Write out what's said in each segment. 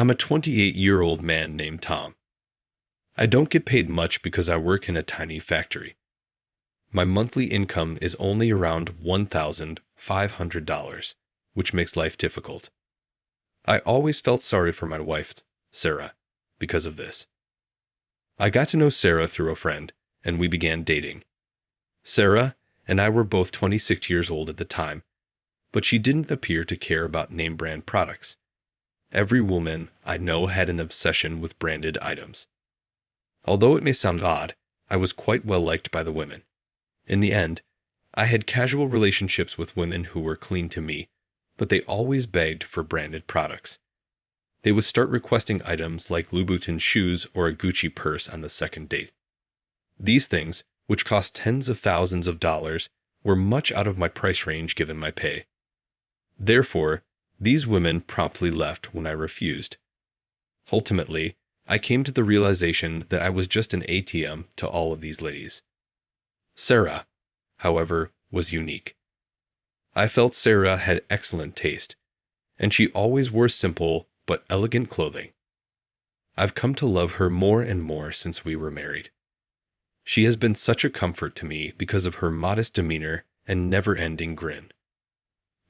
I'm a 28-year-old man named Tom. I don't get paid much because I work in a tiny factory. My monthly income is only around $1,500, which makes life difficult. I always felt sorry for my wife, Sarah, because of this. I got to know Sarah through a friend, and we began dating. Sarah and I were both 26 years old at the time, but she didn't appear to care about name brand products. Every woman I know had an obsession with branded items. Although it may sound odd, I was quite well liked by the women. In the end, I had casual relationships with women who were clean to me, but they always begged for branded products. They would start requesting items like Louboutin shoes or a Gucci purse on the second date. These things, which cost tens of thousands of dollars, were much out of my price range given my pay. Therefore, these women promptly left when I refused. Ultimately, I came to the realization that I was just an ATM to all of these ladies. Sarah, however, was unique. I felt Sarah had excellent taste, and she always wore simple but elegant clothing. I've come to love her more and more since we were married. She has been such a comfort to me because of her modest demeanor and never-ending grin.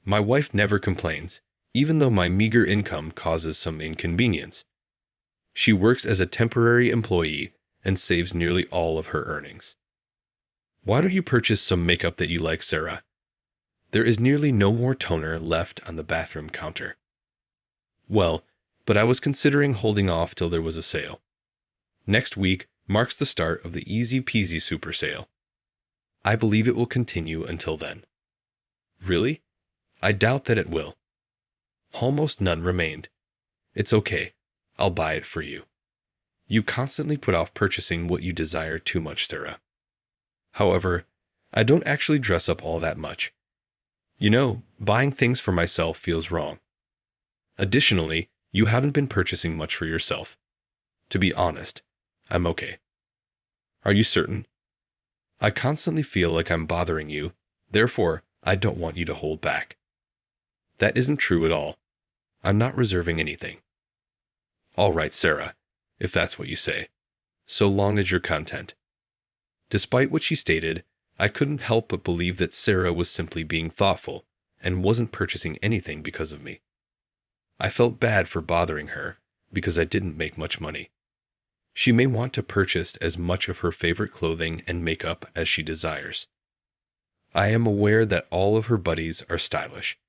My wife never complains, even though my meager income causes some inconvenience. She works as a temporary employee and saves nearly all of her earnings. Why don't you purchase some makeup that you like, Sarah? There is nearly no more toner left on the bathroom counter. Well, but I was considering holding off till there was a sale. Next week marks the start of the Easy Peasy Super Sale. I believe it will continue until then. Really? I doubt that it will. Almost none remained. It's okay. I'll buy it for you. You constantly put off purchasing what you desire too much, Sarah. However, I don't actually dress up all that much. You know, buying things for myself feels wrong. Additionally, you haven't been purchasing much for yourself. To be honest, I'm okay. Are you certain? I constantly feel like I'm bothering you, therefore, I don't want you to hold back. That isn't true at all. I'm not reserving anything. All right, Sarah, if that's what you say, so long as you're content. Despite what she stated, I couldn't help but believe that Sarah was simply being thoughtful and wasn't purchasing anything because of me. I felt bad for bothering her because I didn't make much money. She may want to purchase as much of her favorite clothing and makeup as she desires. I am aware that all of her buddies are stylish.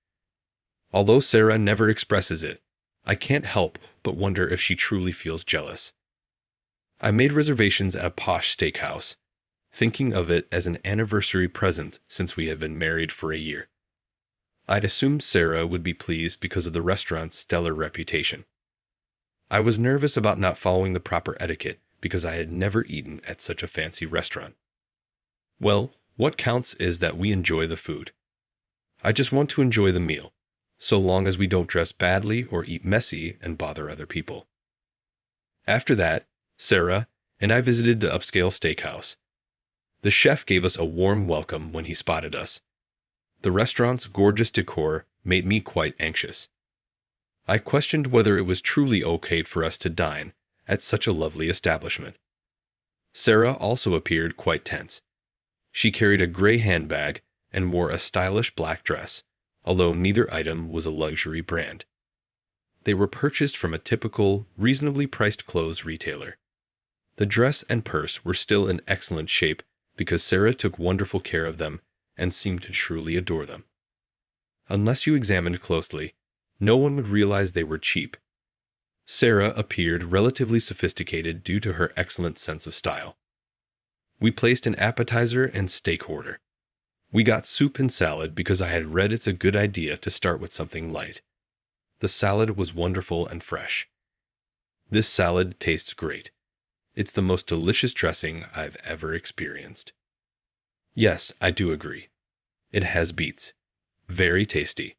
Although Sarah never expresses it, I can't help but wonder if she truly feels jealous. I made reservations at a posh steakhouse, thinking of it as an anniversary present since we had been married for a year. I'd assumed Sarah would be pleased because of the restaurant's stellar reputation. I was nervous about not following the proper etiquette because I had never eaten at such a fancy restaurant. Well, what counts is that we enjoy the food. I just want to enjoy the meal, so long as we don't dress badly or eat messy and bother other people. After that, Sarah and I visited the upscale steakhouse. The chef gave us a warm welcome when he spotted us. The restaurant's gorgeous decor made me quite anxious. I questioned whether it was truly okay for us to dine at such a lovely establishment. Sarah also appeared quite tense. She carried a gray handbag and wore a stylish black dress, although neither item was a luxury brand. They were purchased from a typical, reasonably priced clothes retailer. The dress and purse were still in excellent shape because Sarah took wonderful care of them and seemed to truly adore them. Unless you examined closely, no one would realize they were cheap. Sarah appeared relatively sophisticated due to her excellent sense of style. We placed an appetizer and steak order. We got soup and salad because I had read it's a good idea to start with something light. The salad was wonderful and fresh. This salad tastes great. It's the most delicious dressing I've ever experienced. Yes, I do agree. It has beets. Very tasty.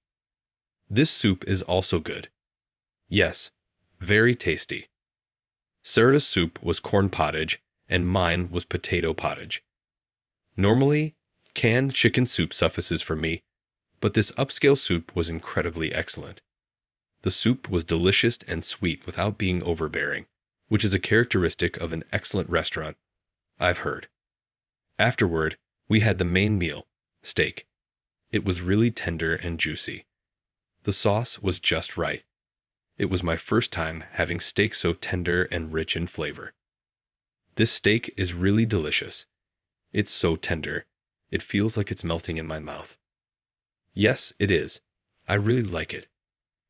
This soup is also good. Yes, very tasty. Sarah's soup was corn pottage, and mine was potato pottage. Normally, canned chicken soup suffices for me, but this upscale soup was incredibly excellent. The soup was delicious and sweet without being overbearing, which is a characteristic of an excellent restaurant, I've heard. Afterward, we had the main meal, steak. It was really tender and juicy. The sauce was just right. It was my first time having steak so tender and rich in flavor. This steak is really delicious. It's so tender, it feels like it's melting in my mouth. Yes, it is. I really like it.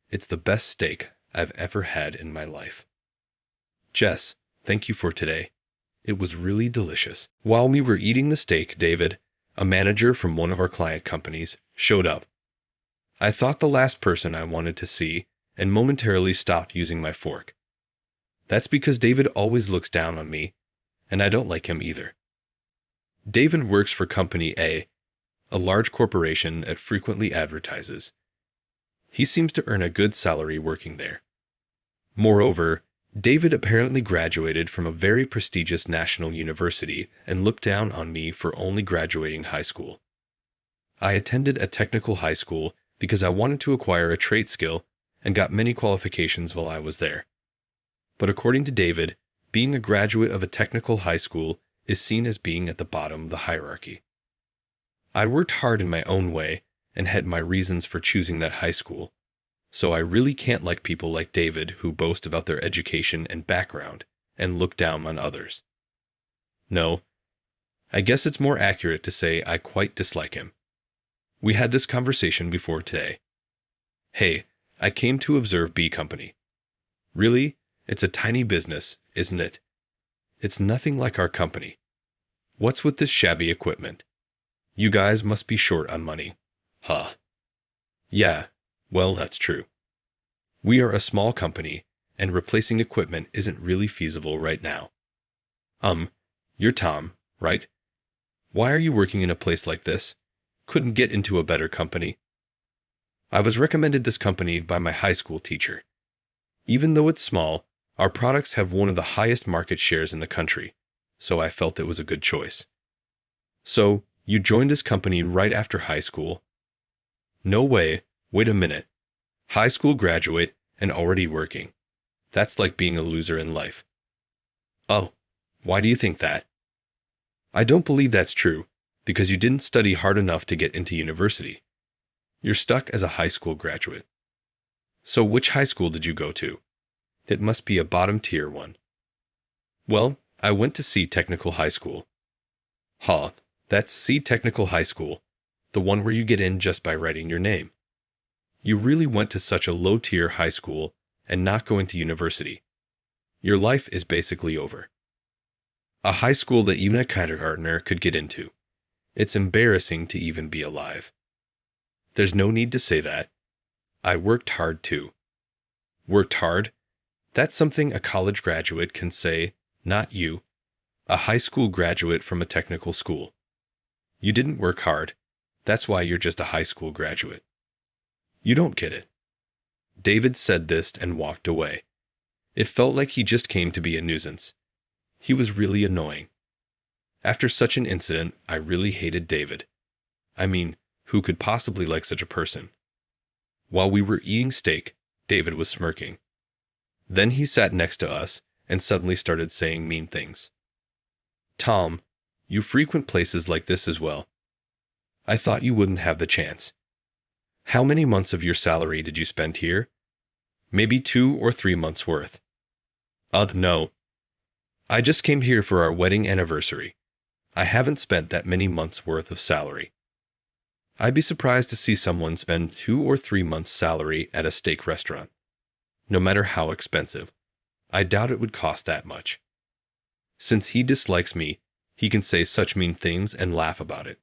It's the best steak I've ever had in my life. Jess, thank you for today. It was really delicious. While we were eating the steak, David, a manager from one of our client companies, showed up. I thought the last person I wanted to see and momentarily stopped using my fork. That's because David always looks down on me, and I don't like him either. David works for Company A large corporation that frequently advertises. He seems to earn a good salary working there. Moreover, David apparently graduated from a very prestigious national university and looked down on me for only graduating high school. I attended a technical high school because I wanted to acquire a trade skill and got many qualifications while I was there. But according to David, being a graduate of a technical high school is seen as being at the bottom of the hierarchy. I worked hard in my own way and had my reasons for choosing that high school, so I really can't like people like David who boast about their education and background and look down on others. No, I guess it's more accurate to say I quite dislike him. We had this conversation before today. Hey, I came to observe B Company. Really? It's a tiny business, isn't it? It's nothing like our company. What's with this shabby equipment? You guys must be short on money. Huh. Yeah, well, that's true. We are a small company, and replacing equipment isn't really feasible right now. You're Tom, right? Why are you working in a place like this? Couldn't get into a better company. I was recommended this company by my high school teacher. Even though it's small, our products have one of the highest market shares in the country, so I felt it was a good choice. So, you joined this company right after high school? No way, wait a minute. High school graduate and already working. That's like being a loser in life. Oh, why do you think that? I don't believe that's true, because you didn't study hard enough to get into university. You're stuck as a high school graduate. So which high school did you go to? It must be a bottom-tier one. Well, I went to C Technical High School. Huh, that's C Technical High School, the one where you get in just by writing your name. You really went to such a low-tier high school and not going to university. Your life is basically over. A high school that even a kindergartner could get into. It's embarrassing to even be alive. There's no need to say that. I worked hard too. Worked hard? That's something a college graduate can say, not you, a high school graduate from a technical school. You didn't work hard. That's why you're just a high school graduate. You don't get it. David said this and walked away. It felt like he just came to be a nuisance. He was really annoying. After such an incident, I really hated David. I mean, who could possibly like such a person? While we were eating steak, David was smirking. Then he sat next to us and suddenly started saying mean things. Tom, you frequent places like this as well. I thought you wouldn't have the chance. How many months of your salary did you spend here? Maybe 2 or 3 months worth. No. I just came here for our wedding anniversary. I haven't spent that many months worth of salary. I'd be surprised to see someone spend 2 or 3 months' salary at a steak restaurant. No matter how expensive, I doubt it would cost that much. Since he dislikes me, he can say such mean things and laugh about it.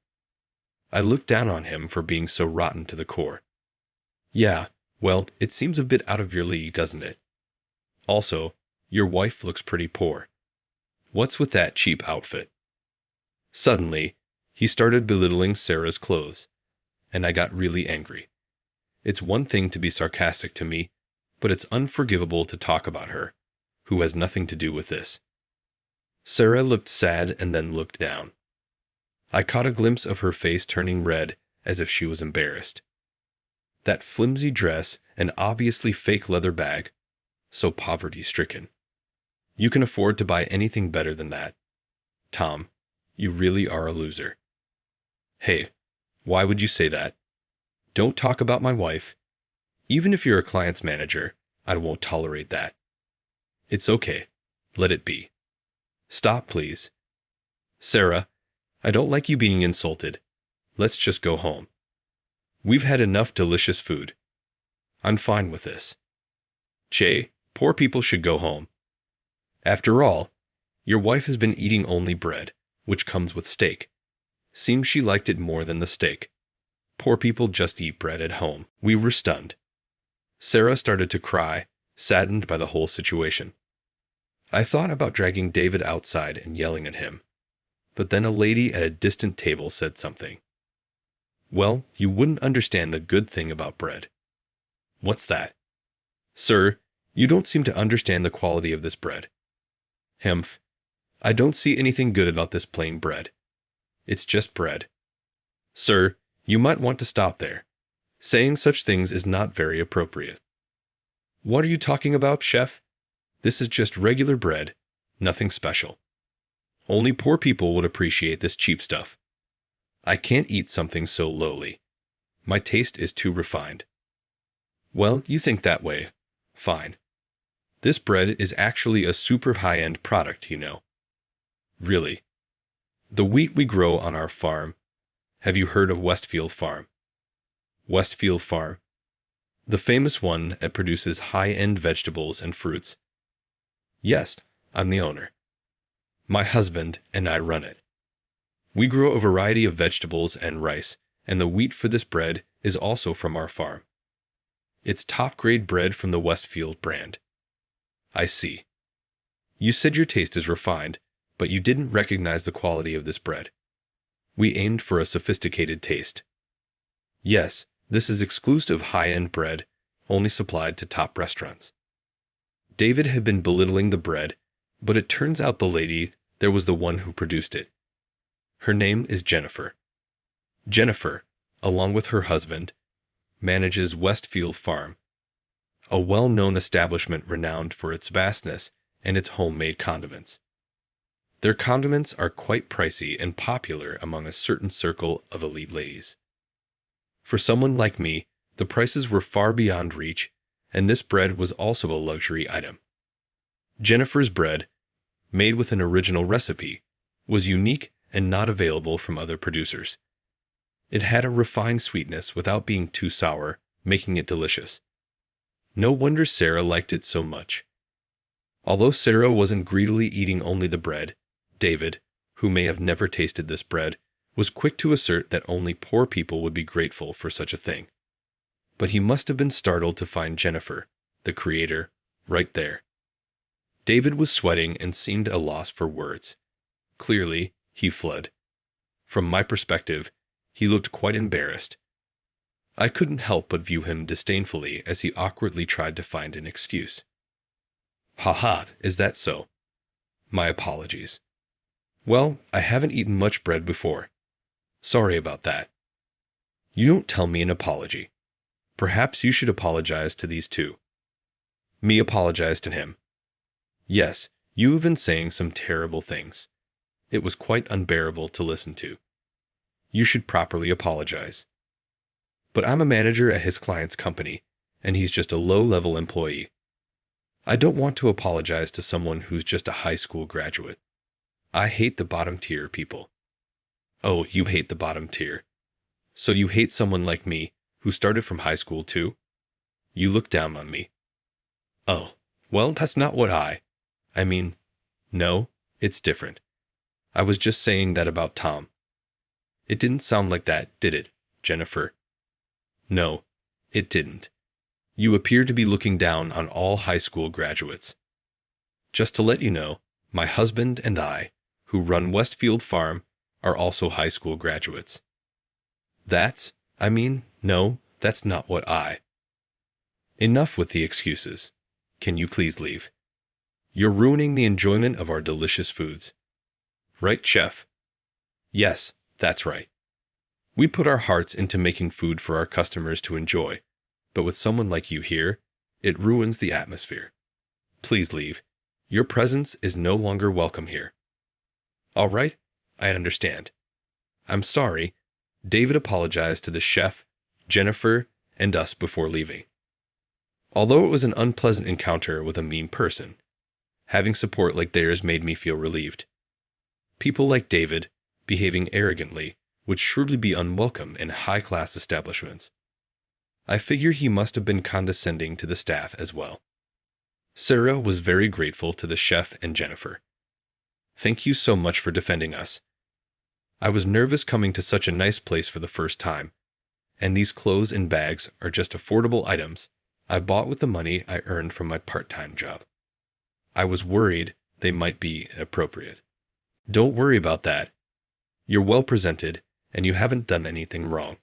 I looked down on him for being so rotten to the core. Yeah, well, it seems a bit out of your league, doesn't it? Also, your wife looks pretty poor. What's with that cheap outfit? Suddenly, he started belittling Sarah's clothes, and I got really angry. It's one thing to be sarcastic to me, but it's unforgivable to talk about her, who has nothing to do with this. Sarah looked sad and then looked down. I caught a glimpse of her face turning red as if she was embarrassed. That flimsy dress an obviously fake leather bag, so poverty-stricken. You can afford to buy anything better than that. Tom, you really are a loser. Hey, why would you say that? Don't talk about my wife. Even if you're a client's manager, I won't tolerate that. It's okay. Let it be. Stop, please. Sarah, I don't like you being insulted. Let's just go home. We've had enough delicious food. I'm fine with this. Che, poor people should go home. After all, your wife has been eating only bread, which comes with steak. Seems she liked it more than the steak. Poor people just eat bread at home. We were stunned. Sarah started to cry, saddened by the whole situation. I thought about dragging David outside and yelling at him. But then a lady at a distant table said something. Well, you wouldn't understand the good thing about bread. What's that? Sir, you don't seem to understand the quality of this bread. Hemph. I don't see anything good about this plain bread. It's just bread. Sir, you might want to stop there. Saying such things is not very appropriate. What are you talking about, chef? This is just regular bread, nothing special. Only poor people would appreciate this cheap stuff. I can't eat something so lowly. My taste is too refined. Well, you think that way. Fine. This bread is actually a super high-end product, you know. Really. The wheat we grow on our farm. Have you heard of Westfield Farm? Westfield Farm. The famous one that produces high-end vegetables and fruits. Yes, I'm the owner. My husband and I run it. We grow a variety of vegetables and rice, and the wheat for this bread is also from our farm. It's top-grade bread from the Westfield brand. I see. You said your taste is refined, but you didn't recognize the quality of this bread. We aimed for a sophisticated taste. Yes, this is exclusive high-end bread, only supplied to top restaurants. David had been belittling the bread, but it turns out the lady there was the one who produced it. Her name is Jennifer. Jennifer, along with her husband, manages Westfield Farm, a well-known establishment renowned for its vastness and its homemade condiments. Their condiments are quite pricey and popular among a certain circle of elite ladies. For someone like me, the prices were far beyond reach, and this bread was also a luxury item. Jennifer's bread, made with an original recipe, was unique and not available from other producers. It had a refined sweetness without being too sour, making it delicious. No wonder Sarah liked it so much. Although Sarah wasn't greedily eating only the bread, David, who may have never tasted this bread, was quick to assert that only poor people would be grateful for such a thing. But he must have been startled to find Jennifer, the creator, right there. David was sweating and seemed at a loss for words. Clearly, he fled. From my perspective, he looked quite embarrassed. I couldn't help but view him disdainfully as he awkwardly tried to find an excuse. Ha ha, is that so? My apologies. Well, I haven't eaten much bread before. Sorry about that. You don't tell me an apology. Perhaps you should apologize to these two. Me apologize to him. Yes, you have been saying some terrible things. It was quite unbearable to listen to. You should properly apologize. But I'm a manager at his client's company, and he's just a low-level employee. I don't want to apologize to someone who's just a high school graduate. I hate the bottom-tier people. Oh, you hate the bottom tier. So you hate someone like me, who started from high school too? You look down on me. Oh, well, that's not what I mean, no, it's different. I was just saying that about Tom. It didn't sound like that, did it, Jennifer? No, it didn't. You appear to be looking down on all high school graduates. Just to let you know, my husband and I, who run Westfield Farm, are also high school graduates. No, that's not what Enough with the excuses. Can you please leave? You're ruining the enjoyment of our delicious foods. Right, chef? Yes, that's right. We put our hearts into making food for our customers to enjoy, but with someone like you here, it ruins the atmosphere. Please leave. Your presence is no longer welcome here." "All right, I understand. I'm sorry." David apologized to the chef, Jennifer, and us before leaving. Although it was an unpleasant encounter with a mean person, having support like theirs made me feel relieved. People like David, behaving arrogantly, would surely be unwelcome in high-class establishments. I figure he must have been condescending to the staff as well. Sarah was very grateful to the chef and Jennifer. "Thank you so much for defending us. I was nervous coming to such a nice place for the first time, and these clothes and bags are just affordable items I bought with the money I earned from my part-time job. I was worried they might be inappropriate." "Don't worry about that. You're well presented, and you haven't done anything wrong.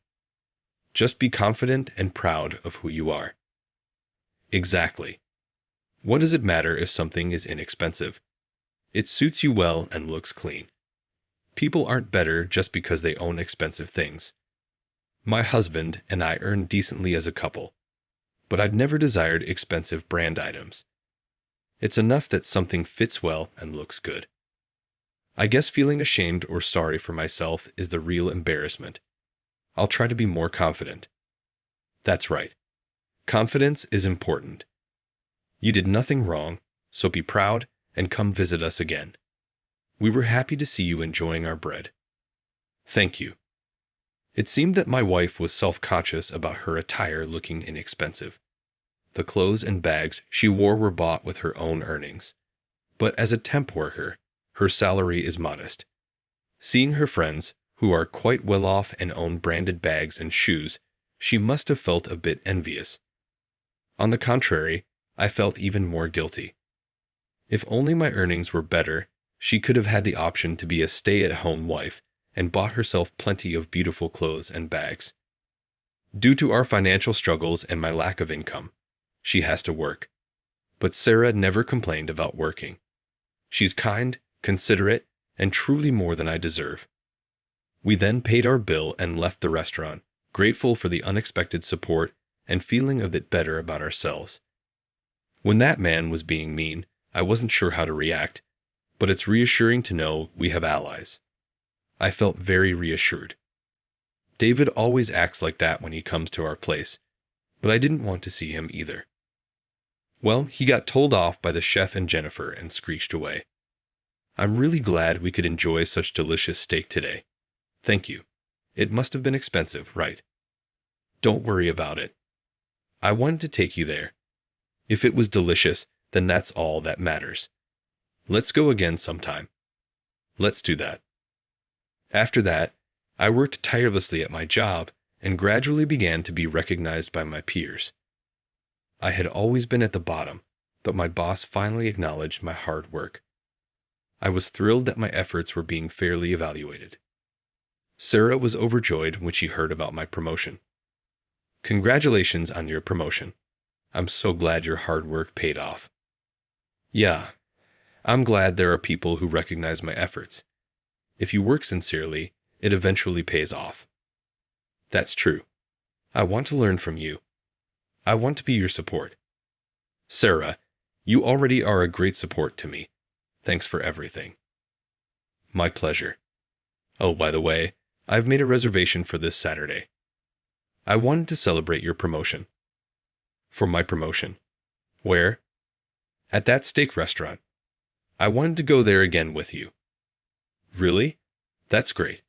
Just be confident and proud of who you are." "Exactly. What does it matter if something is inexpensive? It suits you well and looks clean. People aren't better just because they own expensive things. My husband and I earn decently as a couple, but I've never desired expensive brand items. It's enough that something fits well and looks good. I guess feeling ashamed or sorry for myself is the real embarrassment. I'll try to be more confident." "That's right. Confidence is important. You did nothing wrong, so be proud and come visit us again. We were happy to see you enjoying our bread." "Thank you." It seemed that my wife was self-conscious about her attire looking inexpensive. The clothes and bags she wore were bought with her own earnings. But as a temp worker, her salary is modest. Seeing her friends, who are quite well off and own branded bags and shoes, she must have felt a bit envious. On the contrary, I felt even more guilty. If only my earnings were better, she could have had the option to be a stay-at-home wife and bought herself plenty of beautiful clothes and bags. Due to our financial struggles and my lack of income, she has to work. But Sarah never complained about working. She's kind, considerate, and truly more than I deserve. We then paid our bill and left the restaurant, grateful for the unexpected support and feeling a bit better about ourselves. When that man was being mean, I wasn't sure how to react, but it's reassuring to know we have allies. I felt very reassured. David always acts like that when he comes to our place, but I didn't want to see him either. Well, he got told off by the chef and Jennifer and screeched away. I'm really glad we could enjoy such delicious steak today. Thank you. It must have been expensive, right? Don't worry about it. I wanted to take you there. If it was delicious, then that's all that matters. Let's go again sometime. Let's do that. After that, I worked tirelessly at my job and gradually began to be recognized by my peers. I had always been at the bottom, but my boss finally acknowledged my hard work. I was thrilled that my efforts were being fairly evaluated. Sarah was overjoyed when she heard about my promotion. Congratulations on your promotion. I'm so glad your hard work paid off. Yeah, I'm glad there are people who recognize my efforts. If you work sincerely, it eventually pays off. That's true. I want to learn from you. I want to be your support. Sarah, you already are a great support to me. Thanks for everything. My pleasure. Oh, by the way, I've made a reservation for this Saturday. I wanted to celebrate your promotion. For my promotion. Where? At that steak restaurant. I wanted to go there again with you. Really? That's great.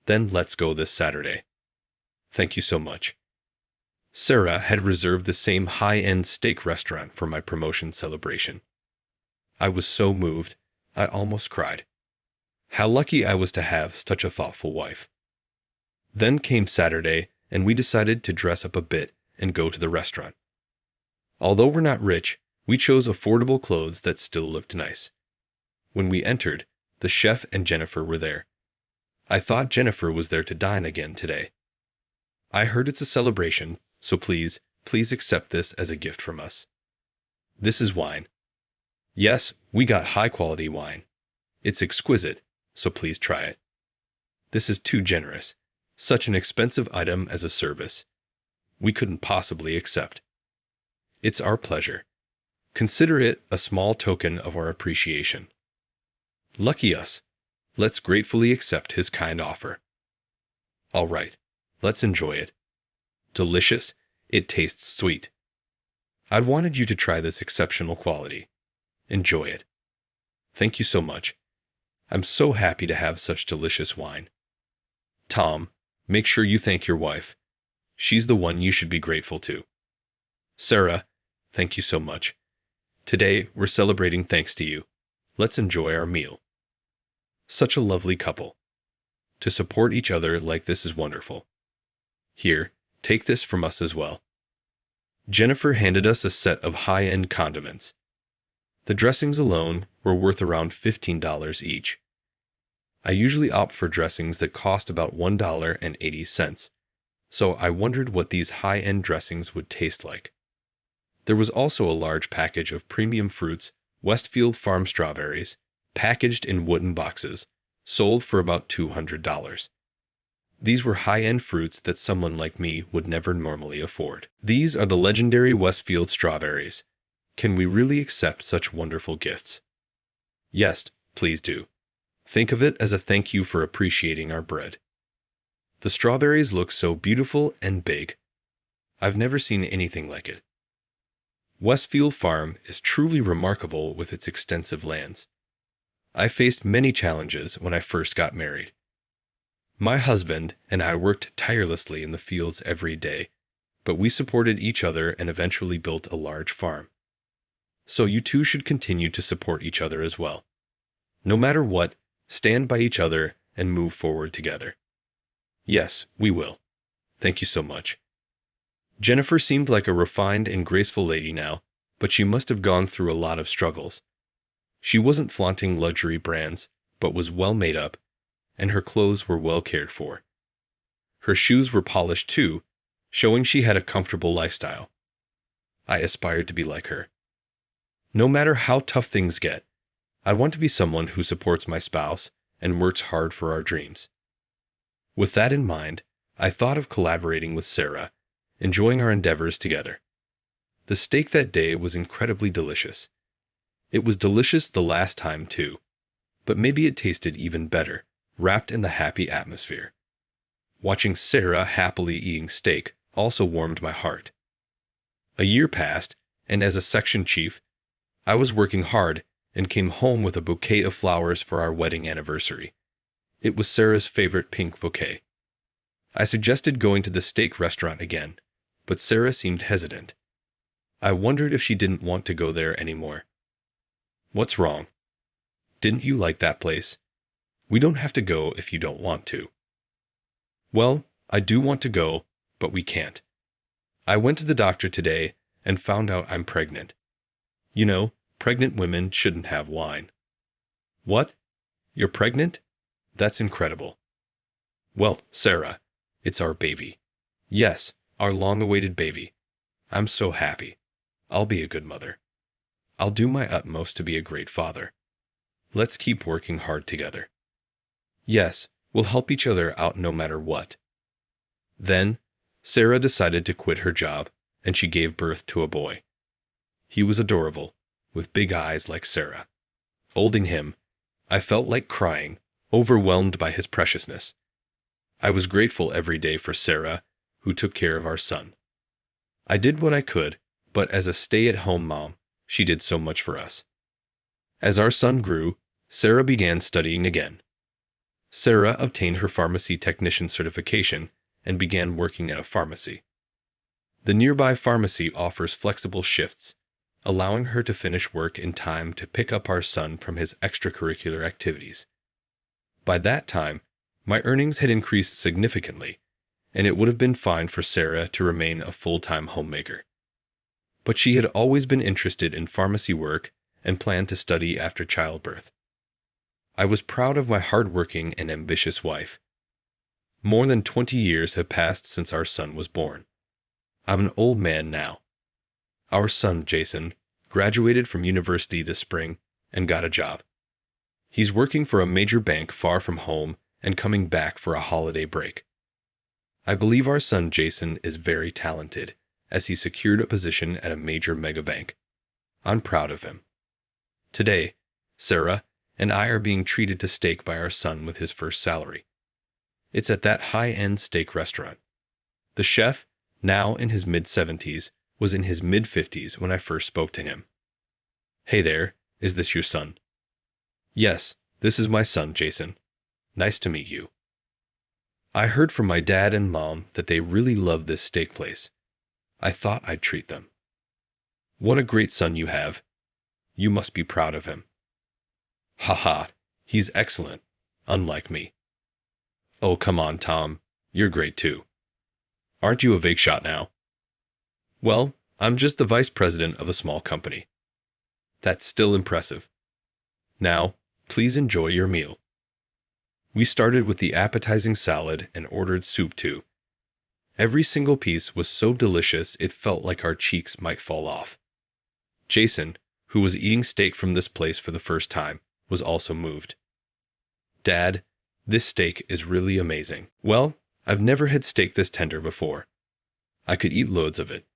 Then let's go this Saturday. Thank you so much. Sarah had reserved the same high-end steak restaurant for my promotion celebration. I was so moved, I almost cried. How lucky I was to have such a thoughtful wife. Then came Saturday, and we decided to dress up a bit and go to the restaurant. Although we're not rich, we chose affordable clothes that still looked nice. When we entered, the chef and Jennifer were there. I thought Jennifer was there to dine again today. I heard it's a celebration, so please accept this as a gift from us. This is wine. Yes, we got high-quality wine. It's exquisite, so please try it. This is too generous. Such an expensive item as a service. we couldn't possibly accept. It's our pleasure. Consider it a small token of our appreciation. Lucky us. Let's gratefully accept his kind offer. All right, let's enjoy it. Delicious, it tastes sweet. I wanted you to try this exceptional quality. Enjoy it. Thank you so much. I'm so happy to have such delicious wine. Tom, make sure you thank your wife. She's the one you should be grateful to. Sarah, thank you so much. Today, we're celebrating thanks to you. Let's enjoy our meal. Such a lovely couple. To support each other like this is wonderful. Here, take this from us as well. Jennifer handed us a set of high-end condiments. The dressings alone were worth around $15 each. I usually opt for dressings that cost about $1.80, so I wondered what these high-end dressings would taste like. There was also a large package of premium fruits, Westfield Farm strawberries, packaged in wooden boxes, sold for about $200. These were high-end fruits that someone like me would never normally afford. These are the legendary Westfield strawberries. Can we really accept such wonderful gifts? Yes, please do. Think of it as a thank you for appreciating our bread. The strawberries look so beautiful and big. I've never seen anything like it. Westfield Farm is truly remarkable with its extensive lands. I faced many challenges when I first got married. My husband and I worked tirelessly in the fields every day, but we supported each other and eventually built a large farm. So you too should continue to support each other as well. No matter what, stand by each other and move forward together. Yes, we will. Thank you so much. Jennifer seemed like a refined and graceful lady now, but she must have gone through a lot of struggles. She wasn't flaunting luxury brands, but was well made up, and her clothes were well cared for. Her shoes were polished too, showing she had a comfortable lifestyle. I aspired to be like her. No matter how tough things get, I want to be someone who supports my spouse and works hard for our dreams. With that in mind, I thought of collaborating with Sarah, enjoying our endeavors together. The steak that day was incredibly delicious. It was delicious the last time too, but maybe it tasted even better, wrapped in the happy atmosphere. Watching Sarah happily eating steak also warmed my heart. A year passed, and as a section chief, I was working hard and came home with a bouquet of flowers for our wedding anniversary. It was Sarah's favorite pink bouquet. I suggested going to the steak restaurant again, but Sarah seemed hesitant. I wondered if she didn't want to go there anymore. What's wrong? Didn't you like that place? We don't have to go if you don't want to. Well, I do want to go, but we can't. I went to the doctor today and found out I'm pregnant. You know, pregnant women shouldn't have wine. What? You're pregnant? That's incredible. Well, Sarah, it's our baby. Yes, our long-awaited baby. I'm so happy. I'll be a good mother. I'll do my utmost to be a great father. Let's keep working hard together. Yes, we'll help each other out no matter what. Then, Sarah decided to quit her job, and she gave birth to a boy. He was adorable, with big eyes like Sarah. Holding him, I felt like crying, overwhelmed by his preciousness. I was grateful every day for Sarah, who took care of our son. I did what I could, but as a stay-at-home mom, she did so much for us. As our son grew, Sarah began studying again. Sarah obtained her pharmacy technician certification and began working at a pharmacy. The nearby pharmacy offers flexible shifts, allowing her to finish work in time to pick up our son from his extracurricular activities. By that time, my earnings had increased significantly, and it would have been fine for Sarah to remain a full-time homemaker. But she had always been interested in pharmacy work and planned to study after childbirth. I was proud of my hard-working and ambitious wife. More than 20 years have passed since our son was born. I'm an old man now. Our son, Jason, graduated from university this spring and got a job. He's working for a major bank far from home and coming back for a holiday break. I believe our son Jason is very talented, as he secured a position at a major mega bank. I'm proud of him. Today, Sarah and I are being treated to steak by our son with his first salary. It's at that high-end steak restaurant. The chef, now in his mid-70s, was in his mid-50s when I first spoke to him. Hey there, is this your son? Yes, this is my son, Jason. Nice to meet you. I heard from my dad and mom that they really love this steak place. I thought I'd treat them. What a great son you have. You must be proud of him. Ha, he's excellent, unlike me. Oh, come on, Tom. You're great too. Aren't you a vague shot now? Well, I'm just the vice president of a small company. That's still impressive. Now, please enjoy your meal. We started with the appetizing salad and ordered soup too. Every single piece was so delicious it felt like our cheeks might fall off. Jason, who was eating steak from this place for the first time, was also moved. Dad, this steak is really amazing. Well, I've never had steak this tender before. I could eat loads of it.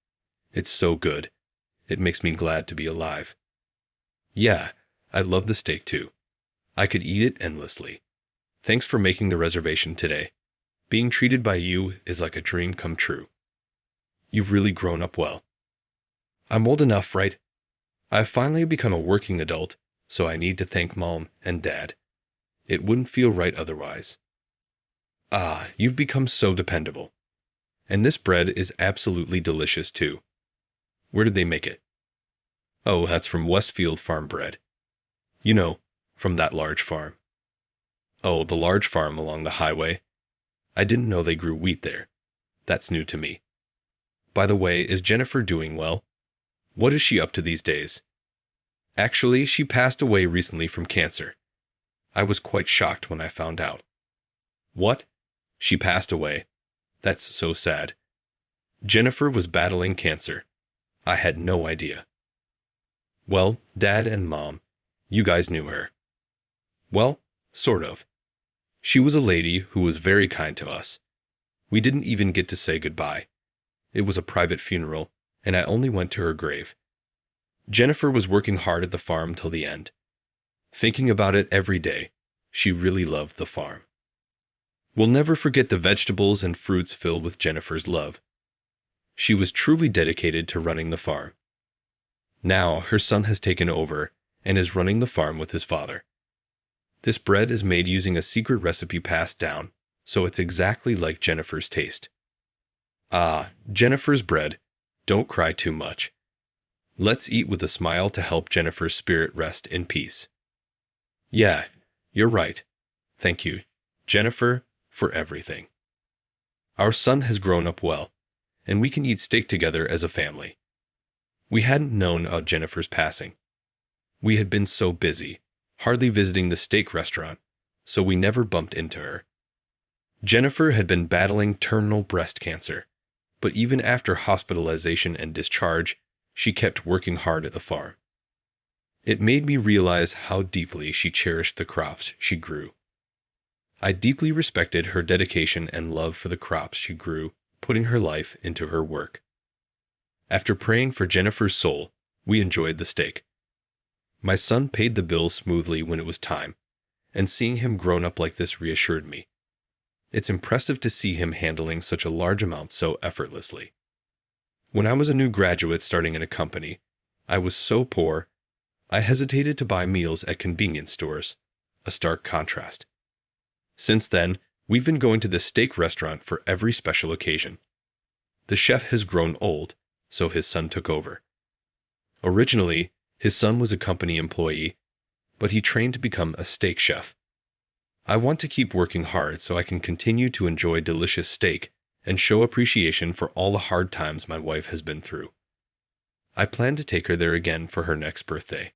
It's so good. It makes me glad to be alive. Yeah, I love the steak too. I could eat it endlessly. Thanks for making the reservation today. Being treated by you is like a dream come true. You've really grown up well. I'm old enough, right? I've finally become a working adult, so I need to thank Mom and Dad. It wouldn't feel right otherwise. Ah, you've become so dependable. And this bread is absolutely delicious too. Where did they make it? Oh, that's from Westfield Farm Bread. You know, from that large farm. Oh, the large farm along the highway. I didn't know they grew wheat there. That's new to me. By the way, is Jennifer doing well? What is she up to these days? Actually, she passed away recently from cancer. I was quite shocked when I found out. What? She passed away. That's so sad. Jennifer was battling cancer. I had no idea. Well, Dad and Mom, you guys knew her. Well, sort of. She was a lady who was very kind to us. We didn't even get to say goodbye. It was a private funeral, and I only went to her grave. Jennifer was working hard at the farm till the end. Thinking about it every day, she really loved the farm. We'll never forget the vegetables and fruits filled with Jennifer's love. She was truly dedicated to running the farm. Now her son has taken over and is running the farm with his father. This bread is made using a secret recipe passed down, so it's exactly like Jennifer's taste. Ah, Jennifer's bread. Don't cry too much. Let's eat with a smile to help Jennifer's spirit rest in peace. Yeah, you're right. Thank you, Jennifer, for everything. Our son has grown up well, and we can eat steak together as a family. We hadn't known of Jennifer's passing. We had been so busy, hardly visiting the steak restaurant, so we never bumped into her. Jennifer had been battling terminal breast cancer, but even after hospitalization and discharge, she kept working hard at the farm. It made me realize how deeply she cherished the crops she grew. I deeply respected her dedication and love for the crops she grew, putting her life into her work. After praying for Jennifer's soul, we enjoyed the steak. My son paid the bill smoothly when it was time, and seeing him grown up like this reassured me. It's impressive to see him handling such a large amount so effortlessly. When I was a new graduate starting in a company, I was so poor, I hesitated to buy meals at convenience stores, a stark contrast. Since then, we've been going to the steak restaurant for every special occasion. The chef has grown old, so his son took over. Originally, his son was a company employee, but he trained to become a steak chef. I want to keep working hard so I can continue to enjoy delicious steak and show appreciation for all the hard times my wife has been through. I plan to take her there again for her next birthday.